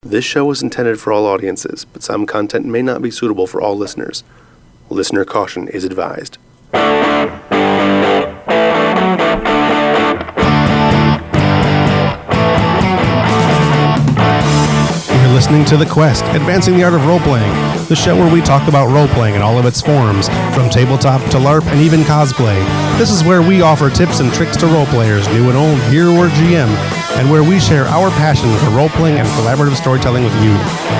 This show is intended for all audiences, but some content may not be suitable for all listeners. Listener caution is advised. You're listening to The Quest, Advancing the Art of Role-Playing, the show where we talk about role-playing in all of its forms, from tabletop to LARP and even cosplay. This is where we offer tips and tricks to role-players, new and old, hero or GM, and where we share our passion for role-playing and collaborative storytelling with you.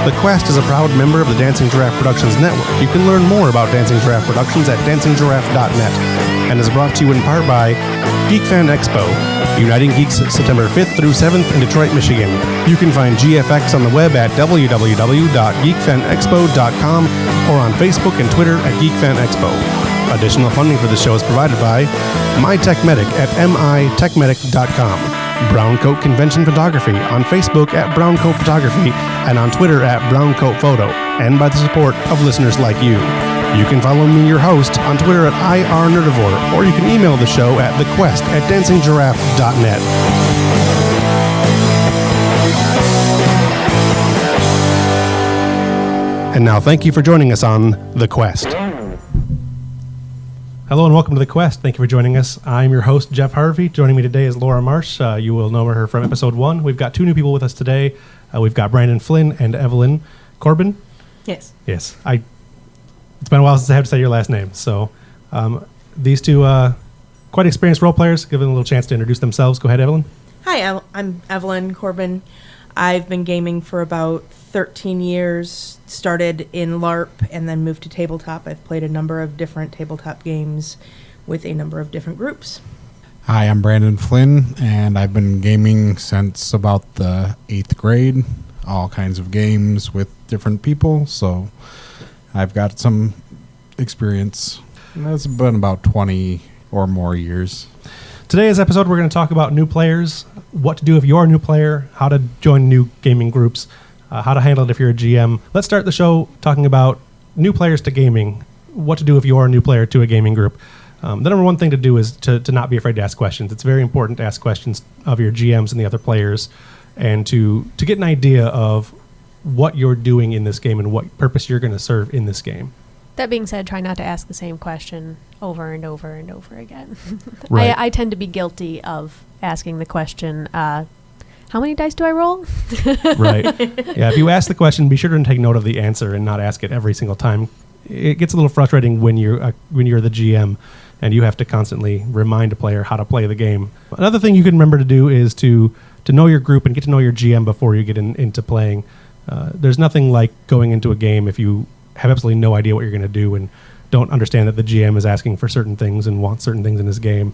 The Quest is a proud member of the Dancing Giraffe Productions Network. You can learn more about Dancing Giraffe Productions at dancinggiraffe.net, and is brought to you in part by GeekFan Expo, uniting geeks September 5th through 7th in Detroit, Michigan. You can find GFX on the web at www.geekfanexpo.com or on Facebook and Twitter at GeekFanExpo. Additional funding for the show is provided by MyTechMedic at mitechmedic.com. Browncoat Convention Photography on Facebook at Browncoat Photography and on Twitter at Browncoat Photo, and by the support of listeners like you. You can follow me, your host, on Twitter at IRNerdivore, or you can email the show at thequest@dancinggiraffe.net. And now thank you for joining us on The Quest. Hello and welcome to The Quest. Thank you for joining us. I'm your host, Jeff Harvey. Joining me today is Laura Marsh. You will know her from episode 1. We've got 2 new people with us today. We've got Brandon Flynn and Evelyn Corbin. Yes. Yes. It's been a while since I had to say your last name. So these two quite experienced role players. Give them a little chance to introduce themselves. Go ahead, Evelyn. Hi, I'm Evelyn Corbin. I've been gaming for about 13 years, started in LARP and then moved to tabletop. I've played a number of different tabletop games with a number of different groups. Hi, I'm Brandon Flynn, and I've been gaming since about the 8th grade, all kinds of games with different people, so I've got some experience. That's been about 20 or more years. Today's episode, we're going to talk about new players, what to do if you're a new player, how to join new gaming groups, how to handle it if you're a GM. Let's start the show talking about new players to gaming, what to do if you're a new player to a gaming group. The number one thing to do is to not be afraid to ask questions. It's very important to ask questions of your GMs and the other players, and to get an idea of what you're doing in this game and what purpose you're going to serve in this game. That being said, try not to ask the same question over and over and over again. Right. I tend to be guilty of asking the question, how many dice do I roll? Right. Yeah, if you ask the question, be sure to take note of the answer and not ask it every single time. It gets a little frustrating when you're the GM and you have to constantly remind a player how to play the game. Another thing you can remember to do is to know your group and get to know your GM before you get into playing. There's nothing like going into a game if you have absolutely no idea what you're going to do and don't understand that the GM is asking for certain things and wants certain things in his game.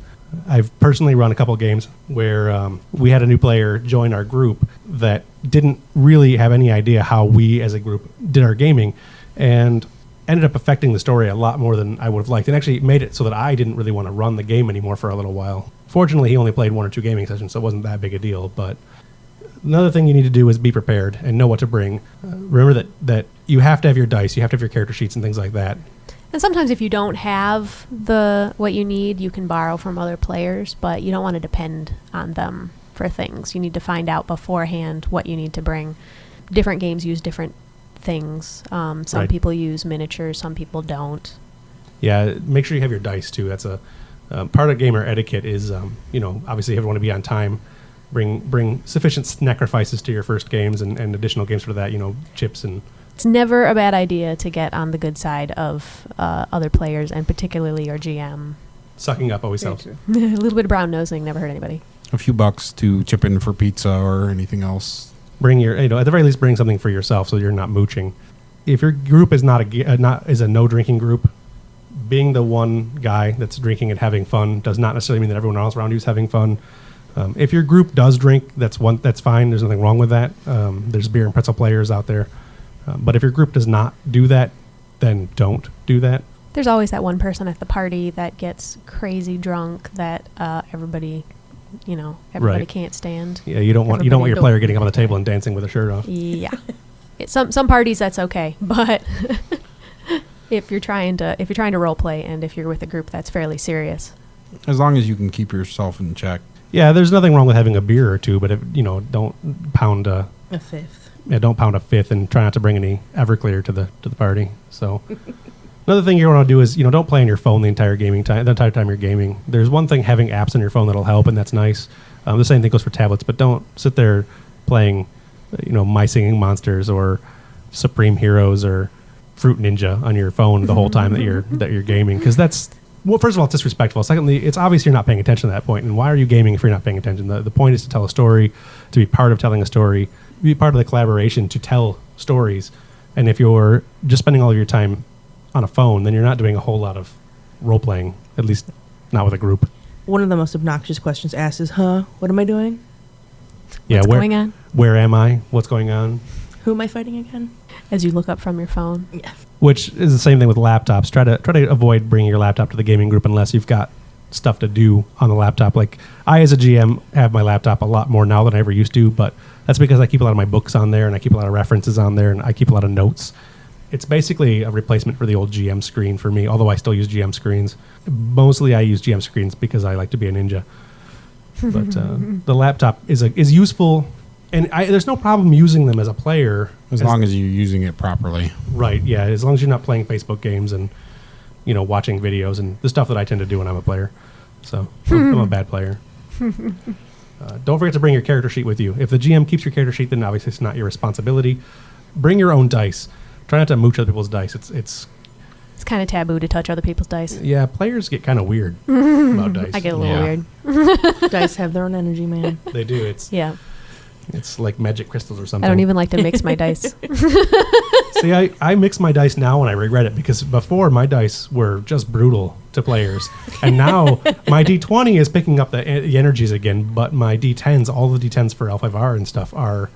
I've personally run a couple of games where we had a new player join our group that didn't really have any idea how we as a group did our gaming, and ended up affecting the story a lot more than I would have liked, and actually made it so that I didn't really want to run the game anymore for a little while. Fortunately, he only played 1 or 2 gaming sessions, so it wasn't that big a deal, but another thing you need to do is be prepared and know what to bring. Remember that you have to have your dice, you have to have your character sheets and things like that. And sometimes if you don't have what you need, you can borrow from other players, but you don't want to depend on them for things. You need to find out beforehand what you need to bring. Different games use different things. Some Right. people use miniatures, some people don't. Yeah, make sure you have your dice too. That's a part of gamer etiquette is, obviously everyone want to be on time. Bring sufficient sacrifices to your first games and additional games for that, chips and... It's never a bad idea to get on the good side of other players, and particularly your GM. Sucking up always helps. A little bit of brown nosing never hurt anybody. A few bucks to chip in for pizza or anything else. Bring your, at the very least, bring something for yourself so you're not mooching. If your group is is a no drinking group, being the one guy that's drinking and having fun does not necessarily mean that everyone else around you is having fun. If your group does drink, that's fine. There's nothing wrong with that. There's beer and pretzel players out there. But if your group does not do that, then don't do that. There's always that one person at the party that gets crazy drunk that everybody Right. can't stand. Yeah, you don't want your player getting up on the table and dancing with a shirt off. Yeah. Some parties that's okay, but if you're trying to role play and if you're with a group that's fairly serious. As long as you can keep yourself in check. Yeah, there's nothing wrong with having a beer or two, but don't pound A fifth. don't pound a fifth, and try not to bring any Everclear to the party. So another thing you want to do is, don't play on your phone the entire time you're gaming. There's one thing, having apps on your phone that'll help, and that's nice. The same thing goes for tablets, but don't sit there playing, My Singing Monsters or Supreme Heroes or Fruit Ninja on your phone the whole time that you're gaming, because that's, well, first of all, it's disrespectful. Secondly, it's obvious you're not paying attention at that point. And why are you gaming if you're not paying attention? The point is to tell a story, to be part of telling a story, be part of the collaboration to tell stories. And if you're just spending all of your time on a phone, then you're not doing a whole lot of role playing, at least not with a group. One of the most obnoxious questions asked is, what am I doing? What's going on? Where am I? What's going on? Who am I fighting again? As you look up from your phone. Yeah. Which is the same thing with laptops. Try to avoid bringing your laptop to the gaming group unless you've got stuff to do on the laptop. Like, I, as a GM, have my laptop a lot more now than I ever used to, but that's because I keep a lot of my books on there, and I keep a lot of references on there, and I keep a lot of notes. It's basically a replacement for the old GM screen for me, although I still use GM screens. Mostly I use GM screens because I like to be a ninja. But the laptop is useful, and there's no problem using them as a player. As long as you're using it properly. Right, yeah. As long as you're not playing Facebook games and, watching videos and the stuff that I tend to do when I'm a player. So I'm a bad player. Don't forget to bring your character sheet with you. If the GM keeps your character sheet, then obviously it's not your responsibility. Bring your own dice. Try not to mooch other people's dice. It's kind of taboo to touch other people's dice. Yeah, players get kind of weird about dice. I get a little weird. Dice have their own energy, man. They do. It's like magic crystals or something. I don't even like to mix my dice. See, I mix my dice now and I regret it, because before my dice were just brutal to players. And now my D20 is picking up the energies again, but my D10s, all the D10s for L5R and stuff, are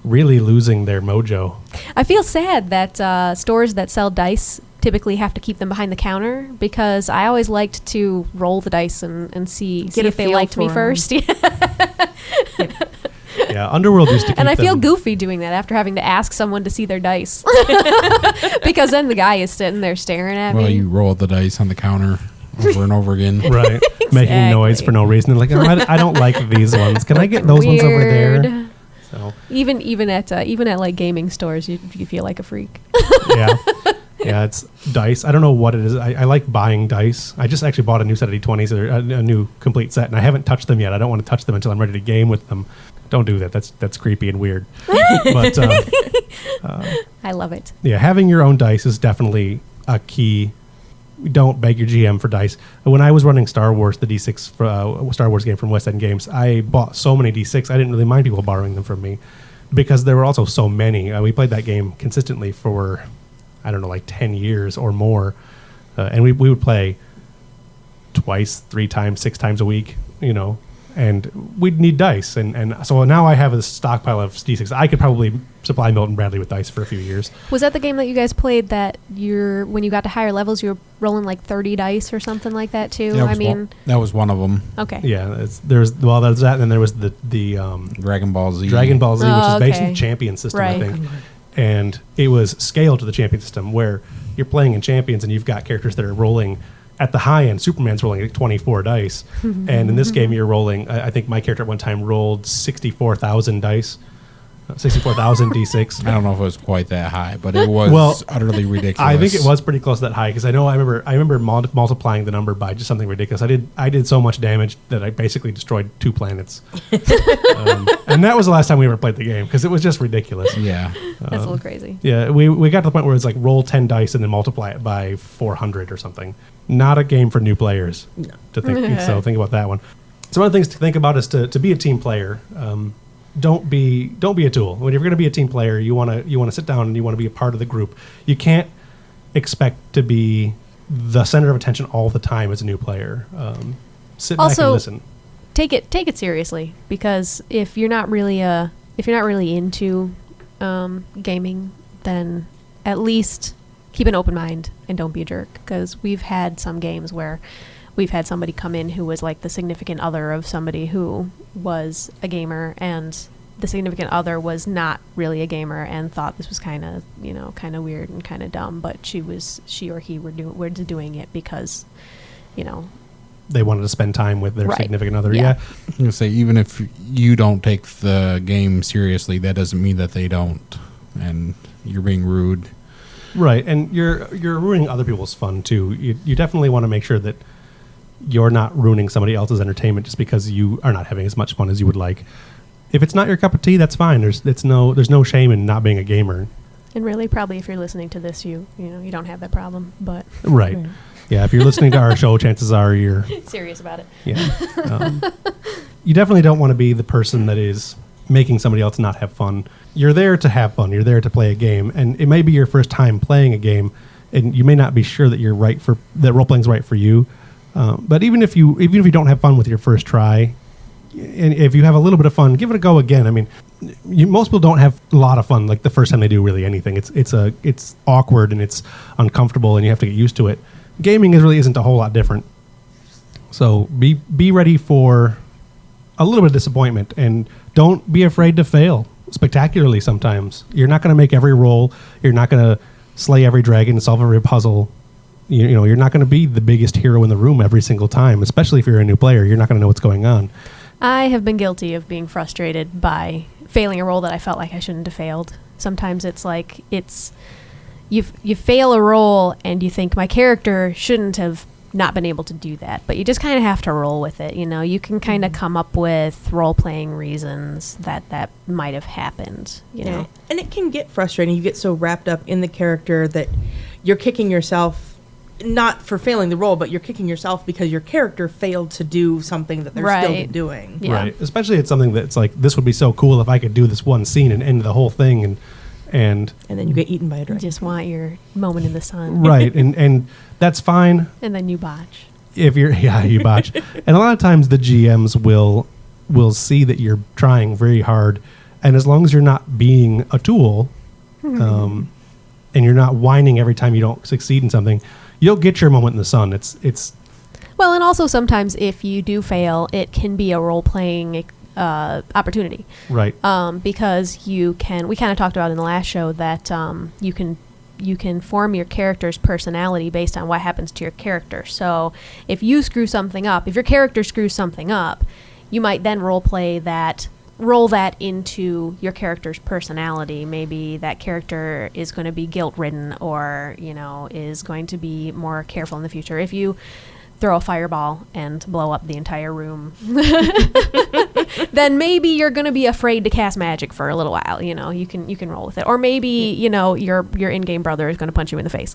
really losing their mojo. I feel sad that stores that sell dice typically have to keep them behind the counter, because I always liked to roll the dice and see Get a if they feel liked me for 'em. first. Yeah, Underworld used to keep And I feel them. goofy doing that after having to ask someone to see their dice. Because then the guy is sitting there staring at Well, me. you roll the dice on the counter over and over again. Right, making noise for no reason. They're like, oh, I don't like these ones. Can I get those ones over there? Weird. So Even at like gaming stores, you feel like a freak. yeah, it's dice. I don't know what it is. I like buying dice. I just actually bought a new set of D20s, or a new complete set, and I haven't touched them yet. I don't want to touch them until I'm ready to game with them. Don't do that. That's creepy and weird. But I love it. yeah, having your own dice is definitely a key. Don't beg your GM for dice. When I was running Star Wars, the D6 Star Wars game from West End Games, I bought so many D6. I didn't really mind people borrowing them from me, because there were also so many. We played that game consistently for, I don't know, like 10 years or more. And we would play twice, 3 times, 6 times a week, and we'd need dice. And so now I have a stockpile of D6. I could probably supply Milton Bradley with dice for a few years. Was that the game that you guys played that when you got to higher levels, you were rolling like 30 dice or something like that too? That was one of them. Okay. Yeah, there's that, and then there was the Dragon Ball Z. Dragon Ball Z, which is based on okay. the champion system, I Right. think. And it was scaled to the champion system, where you're playing in champions and you've got characters that are rolling at the high end. Superman's rolling like 24 dice. And in this game, you're rolling, I think my character at one time rolled 64,000 dice. 64,000 D6. I don't know if it was quite that high, but it was Well, utterly ridiculous. I think it was pretty close to that high, because I remember multiplying the number by just something ridiculous. I did so much damage that I basically destroyed 2 planets, and that was the last time we ever played the game, because it was just ridiculous. Yeah. That's a little crazy. Yeah, we got to the point where it's like roll 10 dice and then multiply it by 400 or something. Not a game for new players. No. To think so. Think about that one. So one of the things to think about is to be a team player. Don't be a tool. When you're going to be a team player, you want to sit down and you want to be a part of the group. You can't expect to be the center of attention all the time as a new player. Sit back and listen. Take it seriously, because if you're not really into gaming, then at least keep an open mind and don't be a jerk, because we've had some games where we've had somebody come in who was like the significant other of somebody who was a gamer, and the significant other was not really a gamer and thought this was kind of weird and kind of dumb, but she or he were doing it because they wanted to spend time with their Right. significant other. Yeah. Yeah. I'm gonna say, even if you don't take the game seriously, that doesn't mean that they don't, and you're being rude. Right, and you're ruining other people's fun too. You definitely want to make sure that you're not ruining somebody else's entertainment just because you are not having as much fun as you would like. If it's not your cup of tea, that's fine. There's no shame in not being a gamer. And really, probably if you're listening to this, you don't have that problem. But Right. Right. Yeah, if you're listening to our show, chances are you're serious about it. yeah. You definitely don't want to be the person that is making somebody else not have fun. You're there to have fun. You're there to play a game, and it may be your first time playing a game, and you may not be sure that that role playing's right for you. But even if you don't have fun with your first try, and if you have a little bit of fun, give it a go again. I mean, most people don't have a lot of fun like the first time they do really anything. It's awkward and it's uncomfortable, and you have to get used to it. Gaming really isn't a whole lot different. So be ready for a little bit of disappointment, and don't be afraid to fail spectacularly sometimes. You're not going to make every roll. You're not going to slay every dragon, solve every puzzle. You know, you're not going to be the biggest hero in the room every single time, especially if you're a new player. You're not going to know what's going on. I have been guilty of being frustrated by failing a roll that I felt like I shouldn't have failed. Sometimes it's like you fail a roll and you think my character shouldn't have not been able to do that, but you just kind of have to roll with it. You know, you can kind of come up with role-playing reasons that might have happened, you know. And it can get frustrating. You get so wrapped up in the character that you're kicking yourself, not for failing the role, but you're kicking yourself because your character failed to do something that they're still Right. doing. Yeah. Right. Especially it's something that's like, this would be so cool if I could do this one scene and end the whole thing. And And then you get eaten by a You dragon. just want your moment in the sun. right. And that's fine. And then you botch. If you're you botch. And a lot of times the GMs will see that you're trying very hard, and as long as you're not being a tool, and you're not whining every time you don't succeed in something, you'll get your moment in the sun. It's Well, and also sometimes if you do fail, it can be a role-playing opportunity. right. Because we kind of talked about in the last show that you can form your character's personality based on what happens to your character. So if you screw something up, if your character screws something up, you might then roll that into your character's personality. Maybe that character is going to be guilt-ridden, or is going to be more careful in the future. If you throw a fireball and blow up the entire room, then maybe you're going to be afraid to cast magic for a little while. You can roll with it. Or maybe your in-game brother is going to punch you in the face.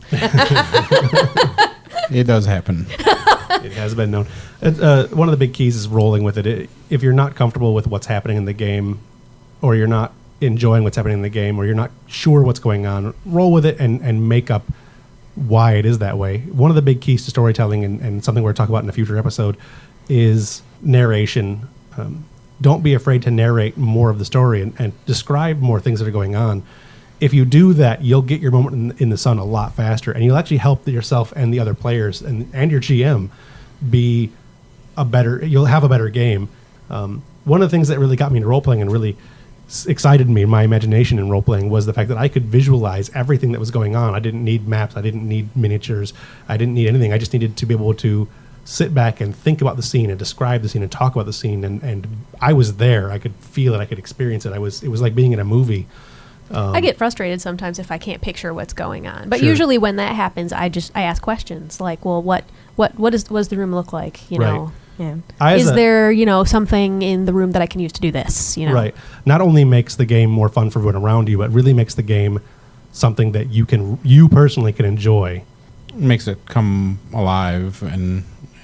It does happen. It has been known. One of the big keys is rolling with it. If you're not comfortable with what's happening in the game, or you're not enjoying what's happening in the game, or you're not sure what's going on, roll with it and make up why it is that way. One of the big keys to storytelling, and something we're going to talk about in a future episode, is narration. Don't be afraid to narrate more of the story and describe more things that are going on. If you do that, you'll get your moment in the sun a lot faster, and you'll actually help yourself and the other players and your GM you'll have a better game. One of the things that really got me into role-playing and really excited me in my imagination in role-playing was the fact that I could visualize everything that was going on. I didn't need maps. I didn't need miniatures. I didn't need anything. I just needed to be able to sit back and think about the scene and describe the scene and talk about the scene. And I was there. I could feel it. I could experience it. It was like being in a movie. I get frustrated sometimes if I can't picture what's going on. But Sure. usually when that happens, I ask questions like, well, what does the room look like? Right. Yeah. Is there, something in the room that I can use to do this? Right. Not only makes the game more fun for everyone around you, but really makes the game something that you personally can enjoy. Makes it come alive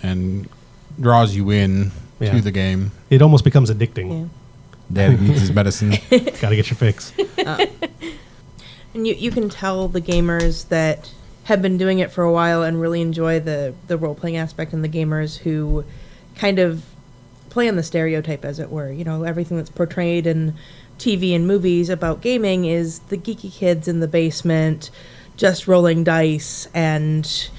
and draws you in Yeah. to the game. It almost becomes addicting. Yeah. Daddy needs his medicine. Got to get your fix. And you can tell the gamers that have been doing it for a while and really enjoy the role-playing aspect, and the gamers who kind of play on the stereotype, as it were. Everything that's portrayed in TV and movies about gaming is the geeky kids in the basement just rolling dice and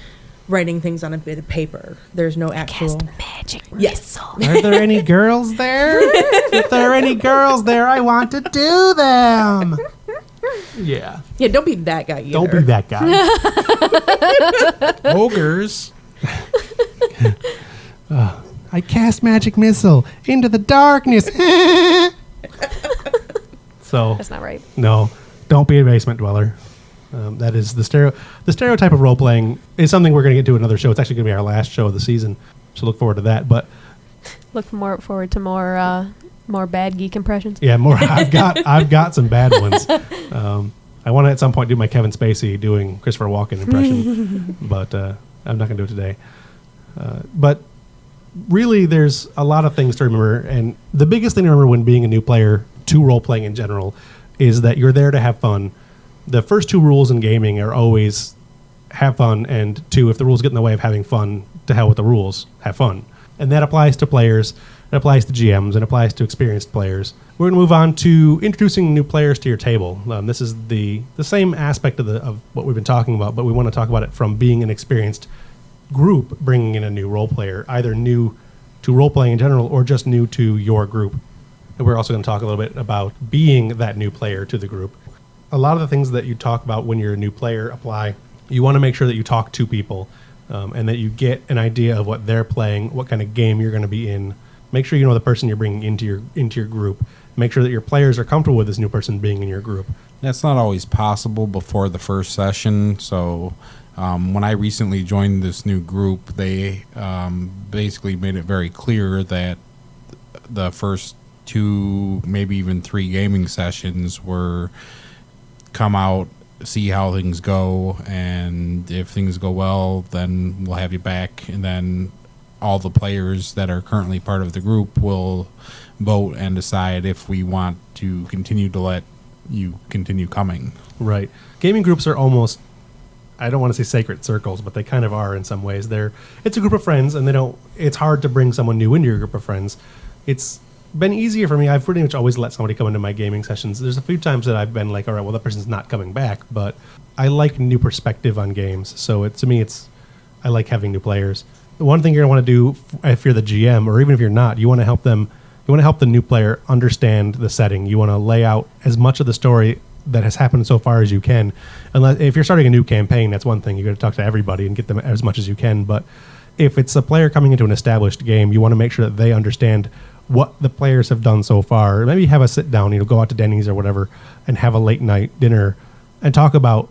writing things on a bit of paper. There's no actual... Cast magic Yes. missile. Are there any girls there? If there are any girls there, I want to do them. Yeah. Yeah, don't be that guy either. Don't be that guy. Ogres. I cast magic missile into the darkness. So That's not right. no, don't be a basement dweller. That is the stereotype of role playing is something we're going to get to another show. It's actually going to be our last show of the season, so look forward to that. But Look more forward to more bad geek impressions. yeah, more. I've got some bad ones. I want to at some point do my Kevin Spacey doing Christopher Walken impression, but I'm not going to do it today. But really, there's a lot of things to remember, and the biggest thing to remember when being a new player to role playing in general is that you're there to have fun. The first two rules in gaming are always have fun, and two, if the rules get in the way of having fun, to hell with the rules, have fun. And that applies to players, it applies to GMs, and it applies to experienced players. We're going to move on to introducing new players to your table. This is the same aspect of what we've been talking about, but we want to talk about it from being an experienced group bringing in a new role player, either new to role playing in general or just new to your group. And we're also going to talk a little bit about being that new player to the group. A lot of the things that you talk about when you're a new player apply. You want to make sure that you talk to people and that you get an idea of what they're playing, what kind of game you're going to be in. Make sure you know the person you're bringing into your group. Make sure that your players are comfortable with this new person being in your group. That's not always possible before the first session. So when I recently joined this new group, they basically made it very clear that the first 2, maybe even 3 gaming sessions were come out, see how things go, and if things go well, then we'll have you back, and then all the players that are currently part of the group will vote and decide if we want to continue to let you continue coming. Right. Gaming groups are almost, I don't want to say sacred circles, but they kind of are in some ways. It's a group of friends, and it's hard to bring someone new into your group of friends. It's been easier for me. I've pretty much always let somebody come into my gaming sessions. There's a few times that I've been like, all right, well, that person's not coming back, but I like new perspective on games. So to me, I like having new players. The one thing you're going to want to do if you're the GM, or even if you're not, you want to help the new player understand the setting. You want to lay out as much of the story that has happened so far as you can. Unless if you're starting a new campaign, that's one thing. You got to talk to everybody and get them as much as you can. But if it's a player coming into an established game, you want to make sure that they understand what the players have done so far. Maybe have a sit down, go out to Denny's or whatever, and have a late night dinner and talk about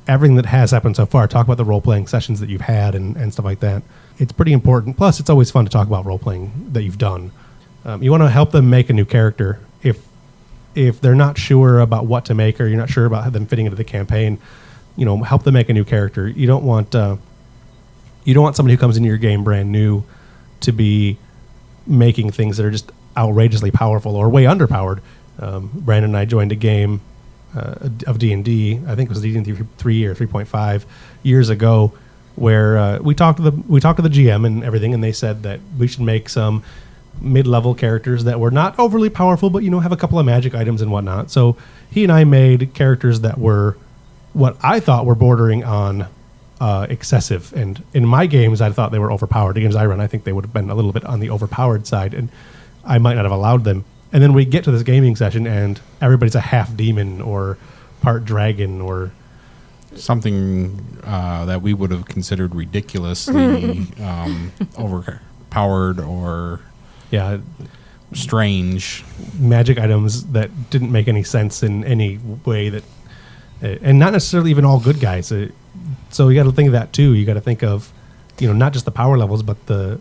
everything that has happened so far. Talk about the role playing sessions that you've had and stuff like that. It's pretty important. Plus, it's always fun to talk about role playing that you've done. You want to help them make a new character. If they're not sure about what to make, or you're not sure about them fitting into the campaign, help them make a new character. You don't want somebody who comes into your game brand new to be making things that are just outrageously powerful or way underpowered. Brandon and I joined a game of D&D. I think it was D&D 3 or 3.5 years ago, where we talked to the GM and everything, and they said that we should make some mid-level characters that were not overly powerful, but have a couple of magic items and whatnot. So he and I made characters that were what I thought were bordering on excessive, and in my games I thought they were overpowered. The games I run, I think they would have been a little bit on the overpowered side, and I might not have allowed them. And then we get to this gaming session and everybody's a half demon or part dragon or something that we would have considered ridiculously overpowered or strange magic items that didn't make any sense in any way, that and not necessarily even all good guys. So you got to think of that too. You got to think of not just the power levels, but the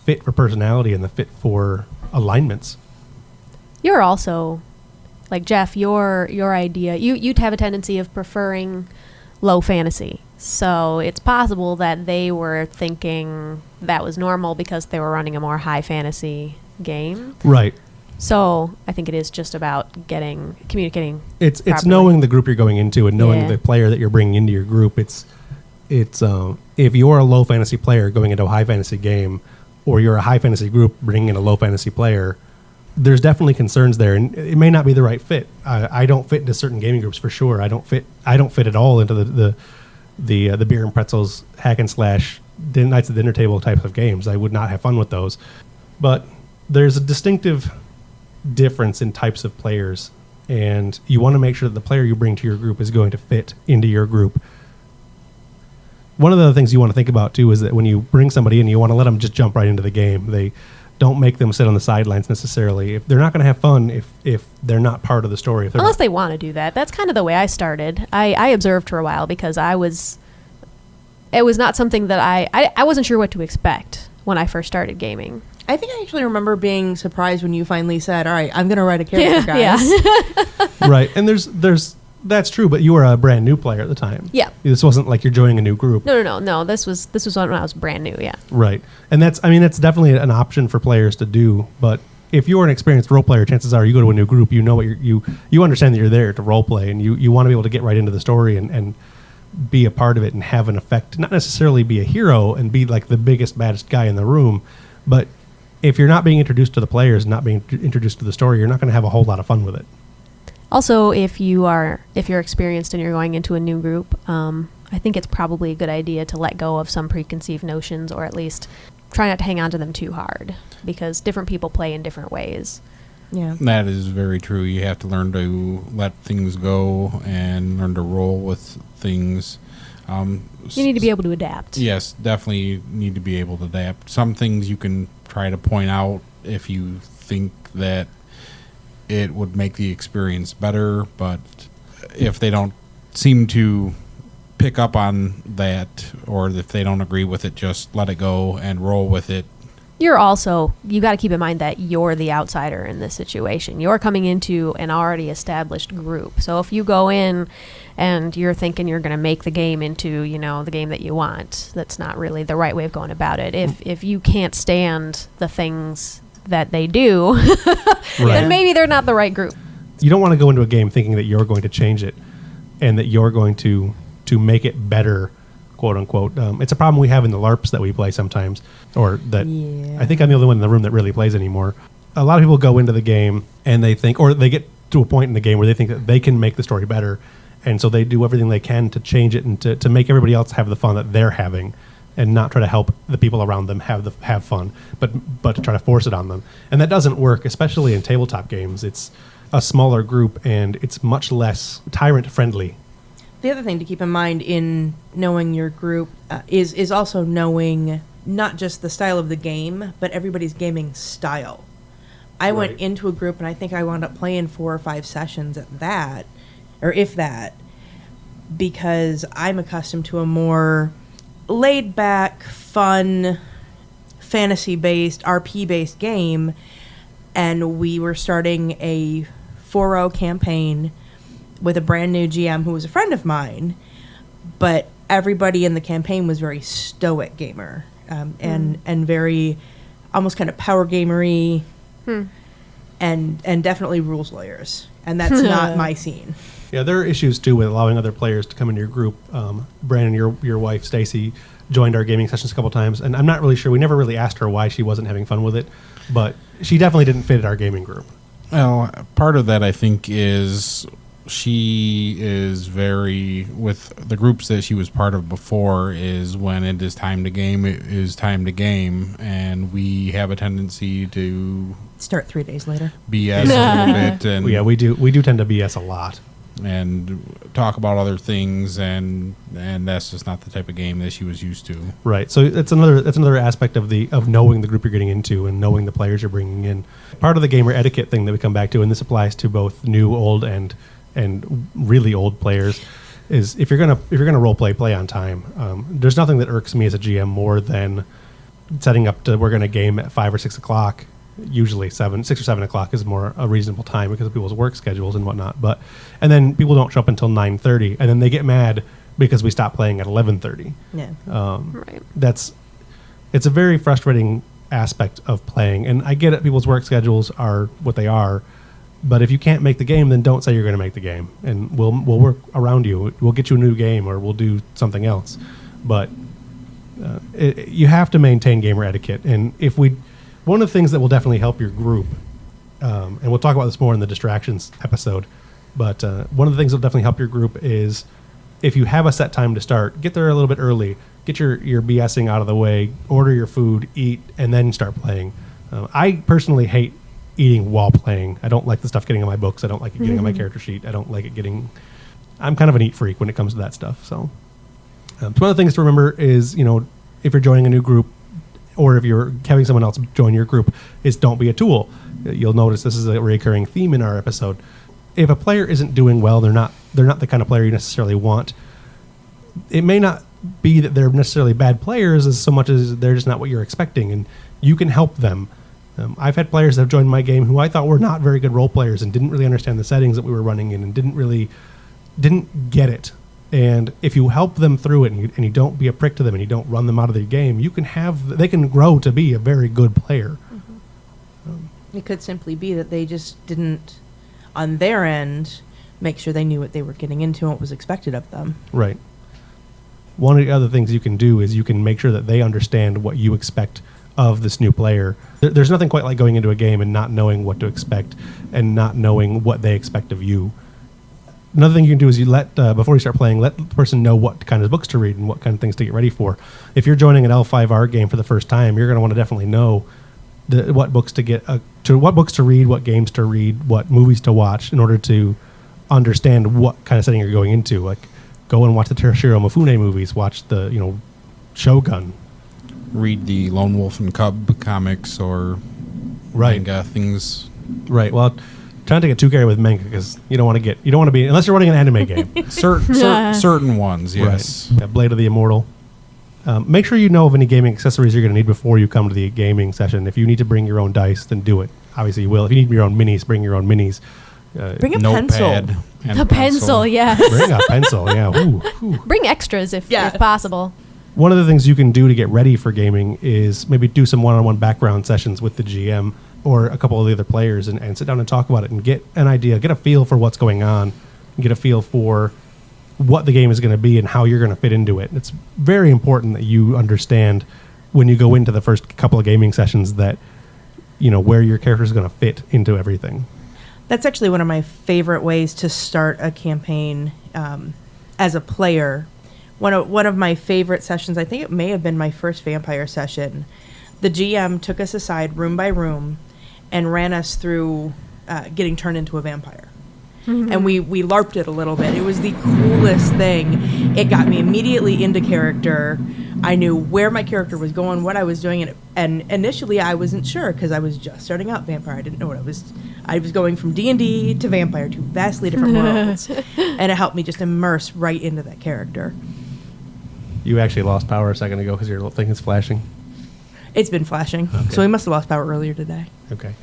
fit for personality and the fit for alignments. You're also, like Jeff, your idea, you'd have a tendency of preferring low fantasy. So it's possible that they were thinking that was normal because they were running a more high fantasy game. Right. So I think it is just about communicating. It's properly. knowing the group you're going into and knowing the player that you're bringing into your group. It's if you're a low fantasy player going into a high fantasy game, or you're a high fantasy group bringing in a low fantasy player, there's definitely concerns there, and it may not be the right fit. I don't fit into certain gaming groups for sure. I don't fit at all into the beer and pretzels hack and slash Knights at the Dinner Table types of games. I would not have fun with those. But there's a distinctive difference in types of players, and you want to make sure that the player you bring to your group is going to fit into your group. one of the things you want to think about too is that when you bring somebody in, you want to let them just jump right into the game. They don't make them sit on the sidelines necessarily. If they're not going to have fun, if they're not part of the story, if they're Unless not, they want to do that. That's kind of the way I started. I observed for a while because it was not something that I wasn't sure what to expect when I first started gaming. I think I actually remember being surprised when you finally said, "All right, I'm going to write a character, guys." Yeah. right? And there's that's true, but you were a brand new player at the time. Yeah. This wasn't like you're joining a new group. No. This was when I was brand new. Yeah. Right. And that's definitely an option for players to do. But if you're an experienced role player, chances are you go to a new group, you know what you understand that you're there to role play, and you want to be able to get right into the story and be a part of it and have an effect. Not necessarily be a hero and be like the biggest, baddest guy in the room, but if you're not being introduced to the players, not being introduced to the story, you're not going to have a whole lot of fun with it. Also, if you're experienced and you're going into a new group, I think it's probably a good idea to let go of some preconceived notions, or at least try not to hang on to them too hard, because different people play in different ways. Yeah. That is very true. You have to learn to let things go and learn to roll with things. You need to be able to adapt. Yes, definitely need to be able to adapt. Some things you can try to point out if you think that it would make the experience better, but if they don't seem to pick up on that, or if they don't agree with it, just let it go and roll with it. You got to keep in mind that you're the outsider in this situation. You're coming into an already established group. So if you go in and you're thinking you're going to make the game into, the game that you want, that's not really the right way of going about it. If you can't stand the things that they do, then maybe they're not the right group. You don't want to go into a game thinking that you're going to change it and that you're going to make it better, quote unquote. It's a problem we have in the LARPs that we play sometimes, or that I think I'm the only one in the room that really plays anymore. A lot of people go into the game and they think, or they get to a point in the game where they think that they can make the story better, and so they do everything they can to change it and to make everybody else have the fun that they're having, and not try to help the people around them have fun, but to try to force it on them. And that doesn't work, especially in tabletop games. It's a smaller group and it's much less tyrant friendly. The other thing to keep in mind in knowing your group is also knowing not just the style of the game, but everybody's gaming style. I went into a group and I think I wound up playing 4 or 5 sessions at that, or if that, because I'm accustomed to a more laid back, fun, fantasy-based, RP-based game, and we were starting a 4.0 campaign with a brand new GM who was a friend of mine, but everybody in the campaign was very stoic gamer, and very almost kind of power gamery, and definitely rules lawyers, and that's not my scene. Yeah, there are issues too with allowing other players to come into your group. Brandon, your wife Stacy, joined our gaming sessions a couple times, and I'm not really sure. We never really asked her why she wasn't having fun with it, but she definitely didn't fit our gaming group. Well, part of that I think is she is very, with the groups that she was part of before, is when it is time to game, it is time to game, and we have a tendency to Start 3 days later. BS a little bit, and Yeah, we do tend to BS a lot. and talk about other things, and that's just not the type of game that she was used to. Right. So that's another aspect of knowing the group you're getting into and knowing the players you're bringing in. Part of the gamer etiquette thing that we come back to, and this applies to both new, old, and really old players, is if you're gonna role play on time. There's nothing that irks me as a GM more than setting up we're gonna game at 5 or 6 o'clock. Usually 6 or 7 o'clock is more a reasonable time because of people's work schedules and whatnot. And then people don't show up until 9:30, and then they get mad because we stop playing at 11:30. Yeah. Right. It's a very frustrating aspect of playing, and I get it. People's work schedules are what they are, but if you can't make the game, then don't say you're going to make the game, and we'll work around you. We'll get you a new game, or we'll do something else. But you have to maintain gamer etiquette, and one of the things that will definitely help your group, and we'll talk about this more in the distractions episode, but one of the things that will definitely help your group is if you have a set time to start, get there a little bit early, get your BSing out of the way, order your food, eat, and then start playing. I personally hate eating while playing. I don't like the stuff getting on my books. I don't like it getting on my character sheet. I don't like it getting... I'm kind of an eat freak when it comes to that stuff, so... One of the things to remember is, if you're joining a new group or if you're having someone else join your group, is don't be a tool. You'll notice this is a recurring theme in our episode. If a player isn't doing well, they're not the kind of player you necessarily want. It may not be that they're necessarily bad players as so much as they're just not what you're expecting, and you can help them. I've had players that have joined my game who I thought were not very good role players and didn't really understand the settings that we were running in and didn't get it. And if you help them through it and you don't be a prick to them and you don't run them out of their game, they can grow to be a very good player. It could simply be that they just didn't, on their end, make sure they knew what they were getting into and what was expected of them. Right. One of the other things you can do is you can make sure that they understand what you expect of this new player. There's nothing quite like going into a game and not knowing what to expect and not knowing what they expect of you. Another thing you can do is you before you start playing, let the person know what kind of books to read and what kind of things to get ready for. If you're joining an L5R game for the first time, you're going to want to definitely know what books to get, what books to read, what games to read, what movies to watch in order to understand what kind of setting you're going into. Like, go and watch the Toshiro Mifune movies, watch the Shogun. Read the Lone Wolf and Cub comics or manga things. Right. Well, try not to get too carried with manga because you don't want to be, unless you're running an anime game. Certain ones, yes. Right. Blade of the Immortal. Make sure you know of any gaming accessories you're going to need before you come to the gaming session. If you need to bring your own dice, then do it. Obviously, you will. If you need your own minis, bring your own minis. Bring a pencil. A pencil, yes. Bring a pencil, yeah. Ooh. Bring extras if possible. One of the things you can do to get ready for gaming is maybe do some one-on-one background sessions with the GM or a couple of the other players and sit down and talk about it and get an idea, get a feel for what's going on, get a feel for what the game is going to be and how you're going to fit into it. It's very important that you understand when you go into the first couple of gaming sessions that, where your character is going to fit into everything. That's actually one of my favorite ways to start a campaign as a player. One of my favorite sessions, I think it may have been my first vampire session, the GM took us aside room by room and ran us through getting turned into a vampire. Mm-hmm. And we LARPed it a little bit. It was the coolest thing. It got me immediately into character. I knew where my character was going, what I was doing, and initially I wasn't sure because I was just starting out vampire. I didn't know what I was going from D&D to vampire, two vastly different worlds, and it helped me just immerse right into that character. You actually lost power a second ago because your little thing is flashing. It's been flashing, so we must have lost power earlier today. Okay.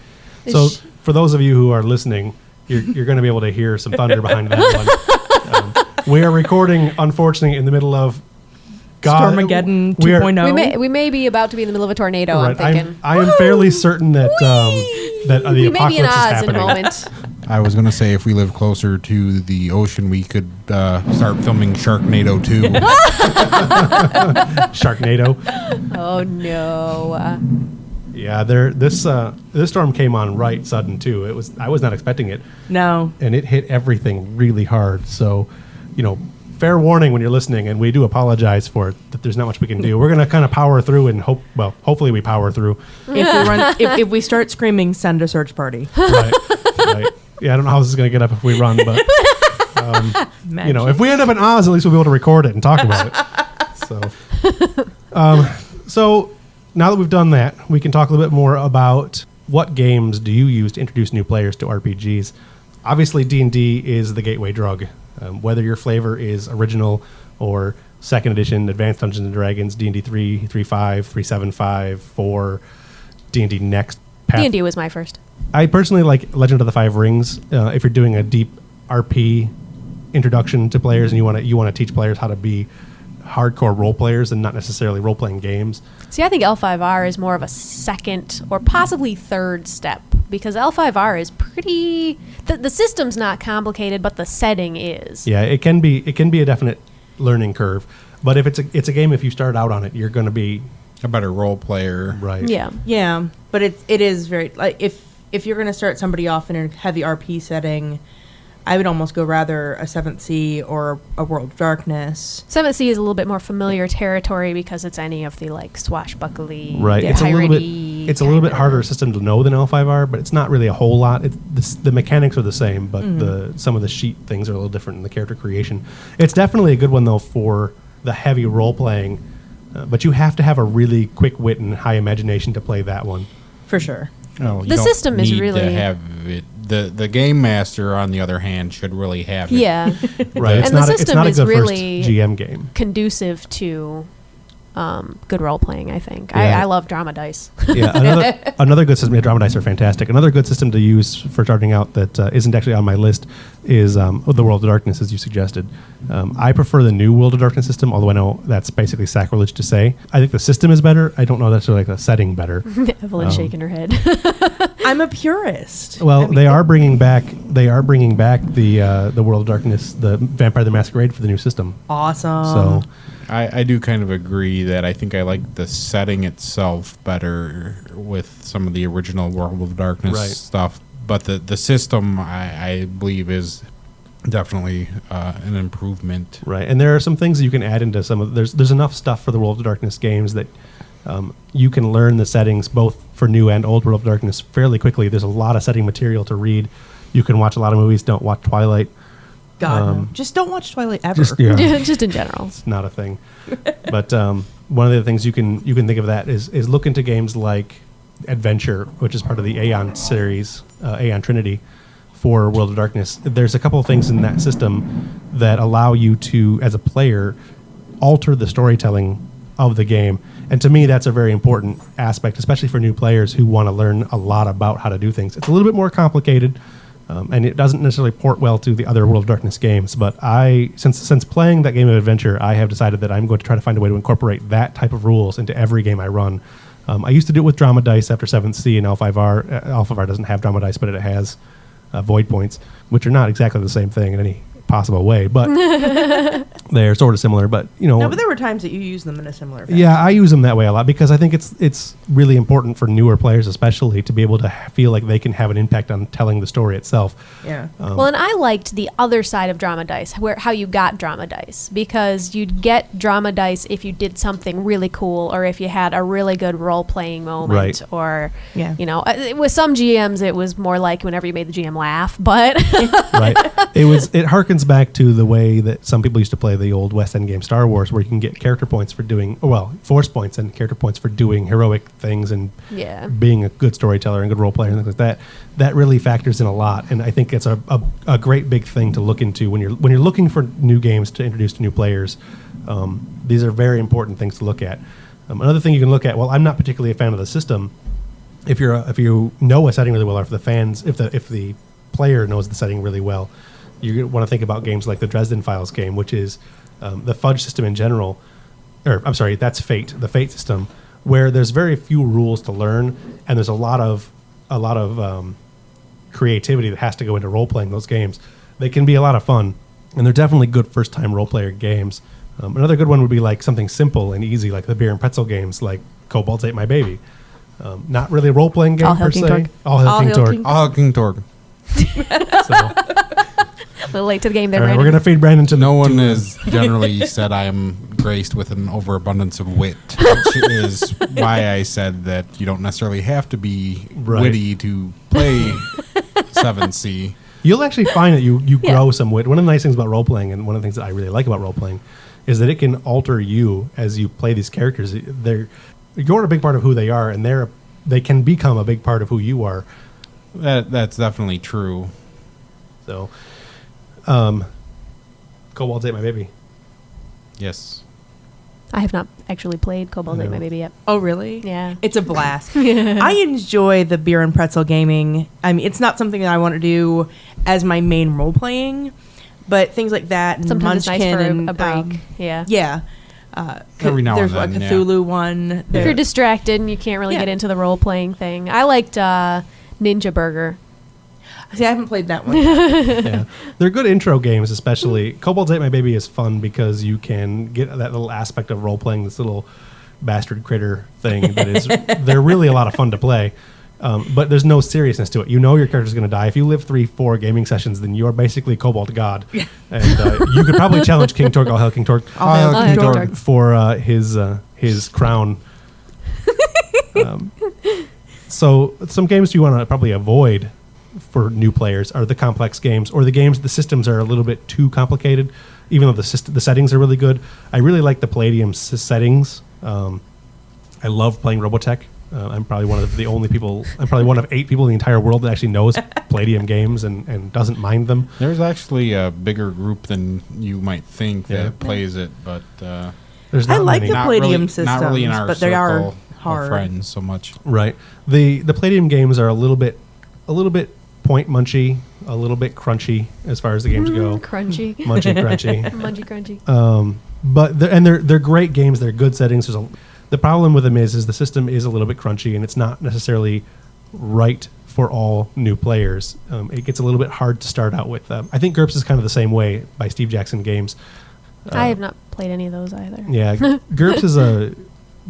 So for those of you who are listening, you're going to be able to hear some thunder behind that one. We are recording, unfortunately, in the middle of Stormageddon 2.0. We may be about to be in the middle of a tornado. Right. I'm thinking. I am fairly certain that that the we apocalypse may be in is Oz happening. in a moment. I was going to say if we live closer to the ocean, we could start filming Sharknado 2. Sharknado. Oh no. Yeah, this storm came on right sudden too. I was not expecting it. No. And it hit everything really hard. So, fair warning when you're listening, and we do apologize for it, that there's not much we can do. We're going to kind of power through and hopefully we power through. If we start screaming, send a search party. Right. Yeah, I don't know how this is going to get up if we run, but if we end up in Oz, at least we'll be able to record it and talk about it. So now that we've done that, we can talk a little bit more about what games do you use to introduce new players to RPGs. Obviously, D&D is the gateway drug. Whether your flavor is original or second edition, Advanced Dungeons and Dragons, D&D 3, 3.5, 3.7.5, 4, D&D Next. D&D was my first. I personally like Legend of the Five Rings. If you're doing a deep RP introduction to players and you want to teach players how to be hardcore role players and not necessarily role-playing games. See, I think L5R is more of a second or possibly third step because L5R is pretty. The system's not complicated, but the setting is. Yeah, it can be a definite learning curve. But if it's a game, if you start out on it, you're going to be a better role player. Right. Yeah, but it is very like if you're going to start somebody off in a heavy RP setting, I would almost go rather a 7th Sea or a World of Darkness. 7th Sea is a little bit more familiar territory because it's any of the swashbuckly, right. It's a little bit harder system to know than L5R, but it's not really a whole lot. The mechanics are the same, but some of the sheet things are a little different in the character creation. It's definitely a good one though for the heavy role playing. But you have to have a really quick wit and high imagination to play that one. For sure. No, you The don't system is need really- to have it. The game master, on the other hand, should really have it. Yeah. Right. And the it's system not a is good really- first GM game. Conducive to good role playing, I think. Yeah. I love drama dice. Yeah, another good system. Yeah, drama dice are fantastic. Another good system to use for starting out that isn't actually on my list is the World of Darkness, as you suggested. I prefer the new World of Darkness system, although I know that's basically sacrilege to say. I think the system is better. I don't know that's like the setting better. Evelyn shaking her head. I'm a purist. Well, I mean, they are bringing back the World of Darkness, the Vampire the Masquerade for the new system. Awesome. So I do kind of agree that I think I like the setting itself better with some of the original World of Darkness Right. stuff, but the system I believe is definitely an improvement. right, and there are some things that you can add into some of. There's enough stuff for the World of Darkness games that you can learn the settings both for new and old World of Darkness fairly quickly. There's a lot of setting material to read. You can watch a lot of movies. Don't watch Twilight. God, no. Just don't watch Twilight ever. Just yeah. Just in general. It's not a thing. But one of the things you can think of that is look into games like Adventure, which is part of the Aeon series, Aeon Trinity, for World of Darkness. There's a couple of things in that system that allow you to, as a player, alter the storytelling of the game. And to me, that's a very important aspect, especially for new players who want to learn a lot about how to do things. It's a little bit more complicated. And it doesn't necessarily port well to the other World of Darkness games, but since playing that game of Adventure, I have decided that I'm going to try to find a way to incorporate that type of rules into every game I run. I used to do it with drama dice after 7th Sea and L5R. L5R doesn't have drama dice, but it has void points, which are not exactly the same thing in any possible way, but they're sort of similar. But No, but there were times that you used them in a similar fashion. yeah, I use them that way a lot because I think it's really important for newer players, especially, to be able to feel like they can have an impact on telling the story itself. Yeah. Well, and I liked the other side of drama dice, how you got drama dice, because you'd get drama dice if you did something really cool or if you had a really good role-playing moment. Right. Or, Yeah. with some GMs, it was more like whenever you made the GM laugh, but Right. It harkens back to the way that some people used to play the old West End game Star Wars, where you can get character points for doing, force points and character points for doing heroic things and yeah. being a good storyteller and good role player and things like that. That really factors in a lot, and I think it's a great big thing to look into when you're looking for new games to introduce to new players. These are very important things to look at. Another thing you can look at. Well, I'm not particularly a fan of the system. If you know a setting really well, or if the player knows the setting really well, you want to think about games like the Dresden Files game, which is the Fudge system in general. Or I'm sorry, that's Fate, the Fate system, where there's very few rules to learn, and there's a lot of creativity that has to go into role playing those games. They can be a lot of fun, and they're definitely good first time role player games. Another good one would be like something simple and easy, like the beer and pretzel games, like Kobolds Ate My Baby. Not really a role playing game All Hail per King se. Torg. All Hail All King Hail Torg. King- Oh, King Torg. So, A little late to the game there, all right, Brandon. we're gonna feed Brandon to No one has generally said I am graced with an overabundance of wit, which is why I said that you don't necessarily have to be Right. witty to play 7C. You'll actually find that you Yeah. grow some wit. One of the nice things about role playing, and one of the things that I really like about role playing, is that it can alter you as you play these characters. You're a big part of who they are, and they can become a big part of who you are. That's definitely true. So, Kobolds Ate My Baby. Yes. I have not actually played Kobold Ate No. My Baby yet. Oh, really? Yeah. It's a blast. I enjoy the beer and pretzel gaming. I mean, it's not something that I want to do as my main role playing, but things like that and Sometimes Munchkin it's nice for and a break. Yeah. yeah. Every now there's and a then, yeah. Cthulhu one. If you're distracted and you can't really Yeah. get into the role playing thing, I liked Ninja Burger. See, I haven't played that one. Yeah, they're good intro games, especially. Kobolds Ate My Baby is fun because you can get that little aspect of role playing, this little bastard critter thing that is. They're really a lot of fun to play, but there's no seriousness to it. You know your character's going to die. If you live 3-4 gaming sessions, then you're basically Kobold God, and you could probably challenge King Torg, All Hail King Torg, All Hail King King Torg. Torg. for his crown. So some games you want to probably avoid for new players are the complex games, or the games the systems are a little bit too complicated. even though the settings are really good. I really like the Palladium settings. I love playing Robotech. I'm probably one of the only people. I'm probably one of 8 people in the entire world that actually knows Palladium games and doesn't mind them. There's actually a bigger group than you might think Yeah. that plays it, but There's I not like many. the Palladium not really in systems, our but they are circle hard. of friends so much. Right. The Palladium games are a little bit point munchy, a little bit crunchy as far as the games go. Crunchy. Munchy crunchy. Munchy crunchy. But they're great games. They're good settings. The problem with them is the system is a little bit crunchy, and it's not necessarily right for all new players. It gets a little bit hard to start out with. I think GURPS is kind of the same way by Steve Jackson Games. I have not played any of those either. Yeah, GURPS is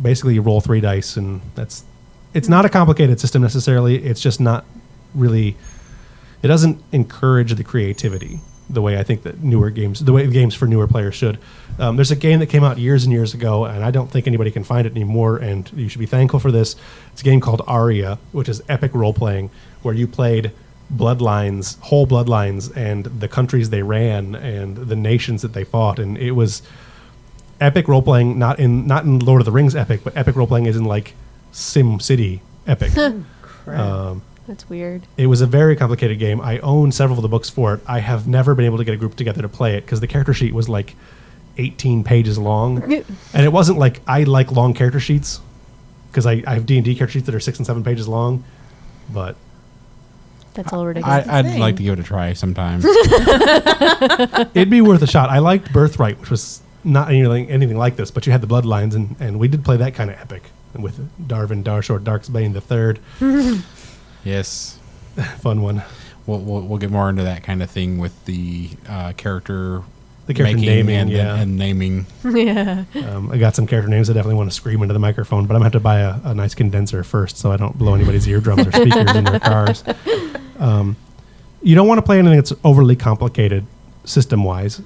basically you roll 3 dice, and it's not a complicated system necessarily. It's just not really. It doesn't encourage the creativity the way I think that the way games for newer players should. There's a game that came out years and years ago, and I don't think anybody can find it anymore, and you should be thankful for this. It's a game called Aria, which is epic role-playing, where you played whole bloodlines, and the countries they ran, and the nations that they fought, and it was epic role-playing, not in Lord of the Rings epic, but epic role-playing is in like Sim City epic. That's weird. It was a very complicated game. I own several of the books for it. I have never been able to get a group together to play it because the character sheet was like 18 pages long. And it wasn't like I like long character sheets because I have D&D character sheets that are 6 and 7 pages long. But That's all ridiculous. I'd thing. like to give it a try sometime. it'd be worth a shot. I liked Birthright, which was not anything like this, but you had the bloodlines, and we did play that kind of epic with Darvin Darshore Darksbane III. Yes. Fun one. We'll get more into that kind of thing with the character Making naming, and naming. Yeah. I got some character names I definitely want to scream into the microphone, but I'm going to have to buy a nice condenser first so I don't blow anybody's eardrums or speakers in their cars. You don't want to play anything that's overly complicated system-wise.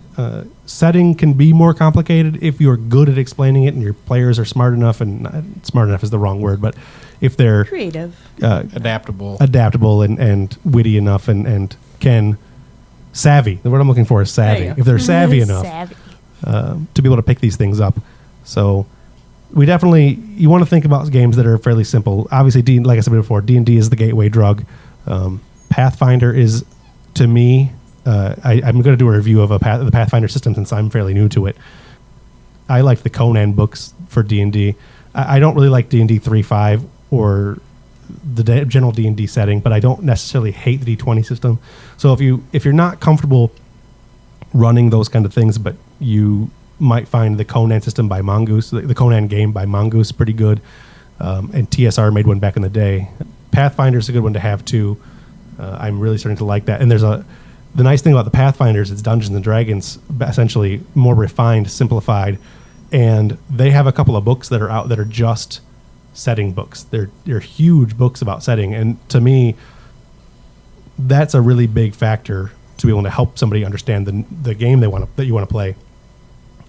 Setting can be more complicated if you're good at explaining it and your players are smart enough, and smart enough is the wrong word, but if they're Creative. Adaptable. and witty enough and can savvy. The word I'm looking for is savvy. There you go. If they're savvy enough Savvy. to be able to pick these things up. So you want to think about games that are fairly simple. Obviously, like I said before, D&D is the gateway drug. Pathfinder is, to me, I'm going to do a review of the Pathfinder system since I'm fairly new to it. I like the Conan books for D&D. I don't really like D&D 3.5 or the general D&D setting, but I don't necessarily hate the D20 system. So if you're not comfortable running those kind of things, but you might find the Conan system by Mongoose, the Conan game by Mongoose, pretty good. And TSR made one back in the day. Pathfinder's a good one to have too. I'm really starting to like that. And the nice thing about the Pathfinders, it's Dungeons and Dragons, essentially more refined, simplified, and they have a couple of books that are out that are just setting books. They're huge books about setting, and to me, that's a really big factor to be able to help somebody understand the game that you want to play.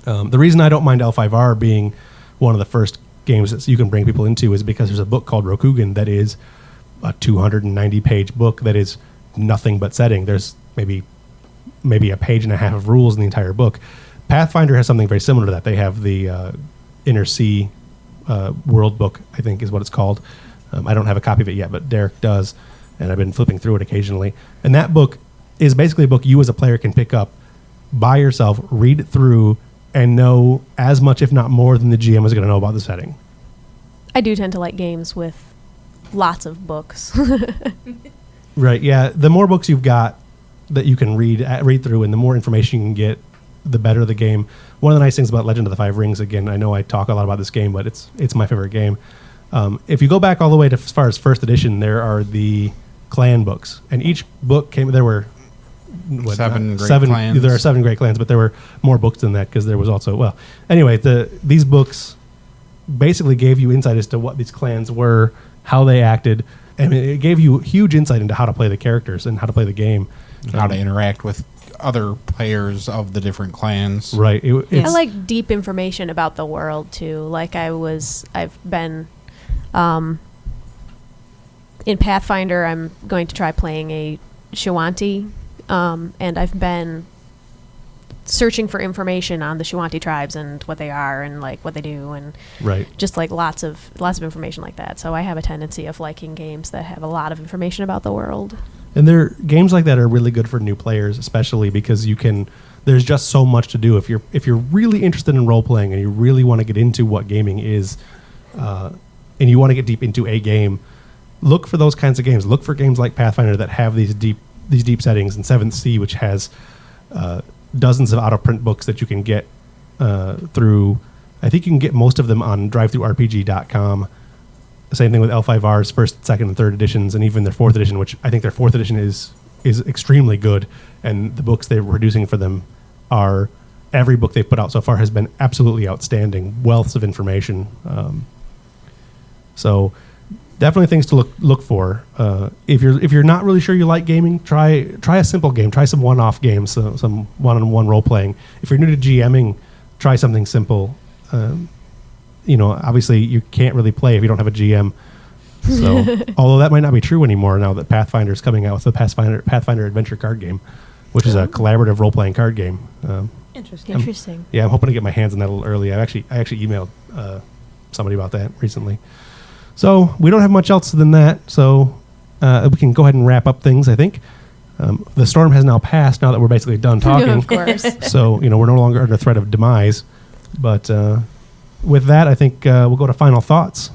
The reason I don't mind L5R being one of the first games that you can bring people into is because there's a book called Rokugan that is a 290-page book that is nothing but setting. There's maybe a page and a half of rules in the entire book. Pathfinder has something very similar to that. They have the Inner Sea World Book, I think is what it's called. I don't have a copy of it yet, but Derek does, and I've been flipping through it occasionally. And that book is basically a book you as a player can pick up by yourself, read it through, and know as much, if not more, than the GM is going to know about the setting. I do tend to like games with lots of books. Right, yeah. The more books you've got that you can read through, and the more information you can get, the better the game. One of the nice things about Legend of the Five Rings, again, I know I talk a lot about this game, but it's my favorite game. If you go back all the way to as far as first edition, there are the clan books, and each book there were Seven great clans. There are 7 great clans, but there were more books than that because there was also anyway. These books basically gave you insight as to what these clans were, how they acted, and it gave you huge insight into how to play the characters and how to play the game, How to interact with other players of the different clans. right? I like deep information about the world too. Like I've been in Pathfinder. I'm going to try playing a Shawanti, and I've been searching for information on the Shuanti tribes and what they are and like what they do and Right. just like lots of information like that. So I have a tendency of liking games that have a lot of information about the world. And games like that are really good for new players, especially because there's just so much to do. If you're really interested in role playing and you really want to get into what gaming is, and you want to get deep into a game, look for those kinds of games. Look for games like Pathfinder that have these deep settings, and 7th Sea, which has dozens of out-of-print books that you can get through. I think you can get most of them on DriveThruRPG.com. Same thing with L5R's first, second, and third editions, and even their 4th edition, which I think their 4th edition is extremely good. And the books they're producing for them are, every book they've put out so far has been absolutely outstanding, wealths of information. So definitely things to look for. If you're not really sure you like gaming, try a simple game. Try some one-off games, some one-on-one role playing. If you're new to GMing, try something simple. Obviously you can't really play if you don't have a GM. So, although that might not be true anymore now that Pathfinder's coming out with the Pathfinder Adventure card game, which is a collaborative role-playing card game. Interesting. Interesting. Yeah, I'm hoping to get my hands on that a little early. I actually emailed somebody about that recently. So we don't have much else than that. So we can go ahead and wrap up things, I think. The storm has now passed now that we're basically done talking. Of course. So, we're no longer under threat of demise. But with that, I think we'll go to final thoughts.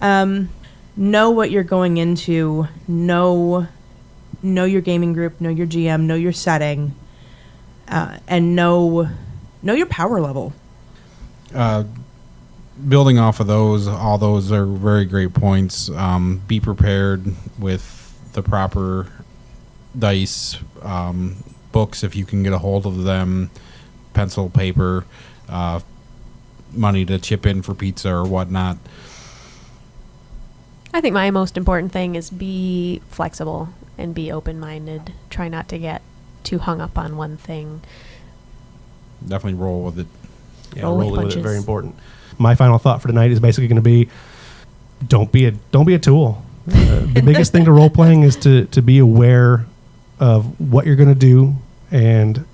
Know what you're going into. Know your gaming group. Know your GM. Know your setting. And know your power level. Building off of all those are very great points. Be prepared with the proper dice, books if you can get a hold of them, pencil, paper, money to chip in for pizza or whatnot. I think my most important thing is be flexible and be open-minded. Try not to get too hung up on one thing. Definitely roll with it. Yeah, Roll with rolling with it, punches. very important. My final thought for tonight is basically going to be, don't be a tool. The biggest thing to role playing is to be aware of what you're going to do and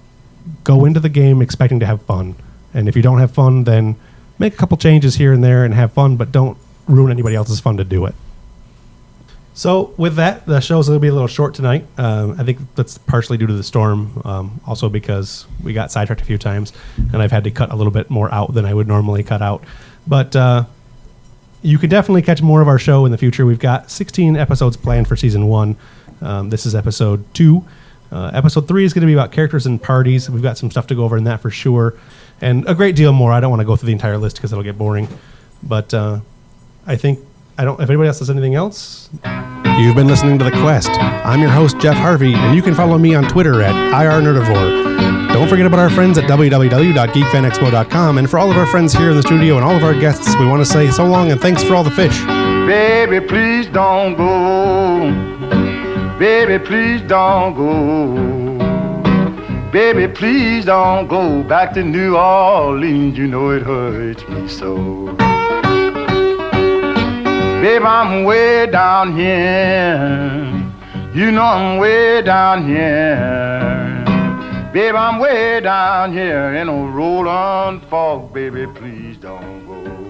go into the game expecting to have fun. And if you don't have fun, then make a couple changes here and there and have fun, but don't ruin anybody else's fun to do it. So with that, the show's going to be a little short tonight. I think that's partially due to the storm, also because we got sidetracked a few times, and I've had to cut a little bit more out than I would normally cut out. But you can definitely catch more of our show in the future. We've got 16 episodes planned for Season 1. This is Episode 2. Episode 3 is going to be about characters and parties. We've got some stuff to go over in that for sure, and a great deal more. I don't want to go through the entire list because it'll get boring. But I think... if anybody else has anything else. You've been listening to The Quest. I'm your host, Jeff Harvey, and you can follow me on Twitter at IRNerdivore. Don't forget about our friends at www.geekfanexpo.com, and for all of our friends here in the studio and all of our guests, we want to say so long and thanks for all the fish. Baby, please don't go. Baby, please don't go. Baby, please don't go back to New Orleans. You know it hurts me so. Babe, I'm way down here. You know I'm way down here. Babe, I'm way down here in a rolling fog. Baby, please don't go.